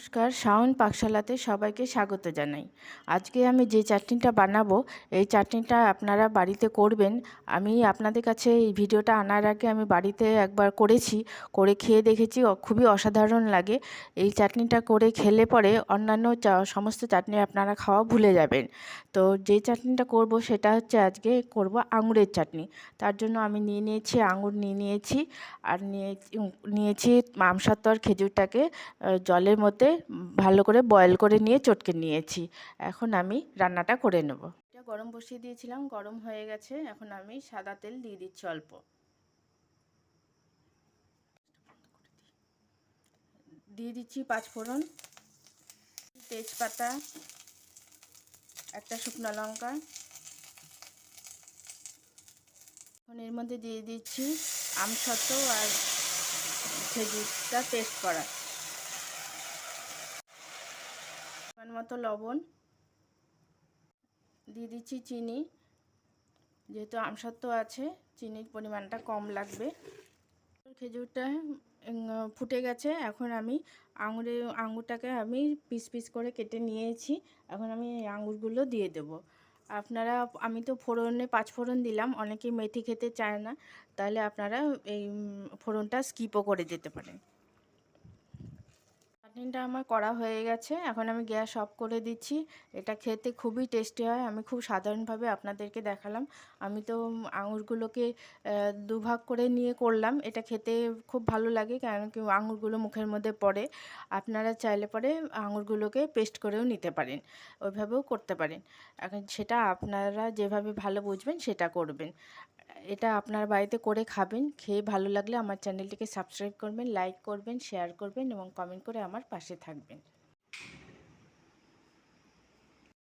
নমস্কার, শাওন পাকশালাতে সবাইকে স্বাগত জানাই। আজকে আমি যে চাটনিটা বানাবো, এই চাটনিটা আপনারা বাড়িতে করবেন। আমি আপনাদের কাছে এই ভিডিওটা আনার আগে আমি বাড়িতে একবার করেছি, করে খেয়ে দেখেছি, খুবই অসাধারণ লাগে। এই চাটনিটা করে খেলে পরে অন্যান্য সমস্ত চাটনি আপনারা খাওয়া ভুলে যাবেন। তো যে চাটনিটা করব সেটা হচ্ছে আজকে করব আঙুরের চাটনি। তার জন্য আমি নিয়ে নিয়েছি আঙুর নিয়ে নিয়েছি, আর নিয়েছি আমসত্ত্ব খেজুরটাকে জলের মধ্যে ভালো করে বয়েল করে নিয়ে চটকে নিয়েছি। এখন আমি রান্নাটা করে নেব। এটা গরম বসিয়ে দিয়েছিলাম, গরম হয়ে গেছে। এখন আমি সাদা তেল দিয়ে দিচ্ছি অল্প, দিয়ে দিচ্ছি পাঁচফোড়ন, তেজপাতা, একটা শুকনো লঙ্কা। এখন এর মধ্যে দিয়ে দিচ্ছি আমসত্ত্ব আর খেজুরটা পেস্ট করা, পরিমাণ মতো লবণ, দিয়ে দিচ্ছি চিনি। যেহেতু আমসত্ত্ব আছে, চিনির পরিমাণটা কম লাগবে। খেজুরটা ফুটে গেছে। এখন আমি আঙুরটাকে আমি পিস পিস করে কেটে নিয়েছি। এখন আমি এই আঙুরগুলো দিয়ে দেব। আপনারা, আমি তো ফোড়নে পাঁচফোড়ন দিলাম, অনেকে মেথি খেতে চায় না, তাহলে আপনারা এই ফোড়নটা স্কিপও করে যেতে পারেন। চাটনিটা আমার করা হয়ে গেছে। এখন আমি গ্যাস অফ করে দিচ্ছি। এটা খেতে খুবই টেস্টি হয়। আমি খুব সাধারণভাবে আপনাদেরকে দেখালাম। আমি তো আঙুরগুলোকে দুভাগ করে নিয়ে করলাম। এটা খেতে খুব ভালো লাগে, কারণ কি আঙুরগুলো মুখের মধ্যে পড়ে। আপনারা চাইলে পরে আঙুরগুলোকে পেস্ট করেও নিতে পারেন, ওইভাবেও করতে পারেন। এখন সেটা আপনারা যেভাবে ভালো বুঝবেন সেটা করবেন। এটা আপনার বাড়িতে করে খাবেন। খেয়ে ভালো লাগলে আমার চ্যানেলটিকে সাবস্ক্রাইব করবেন, লাইক করবেন, শেয়ার করবেন এবং কমেন্ট করে আমার পাশে থাকবেন।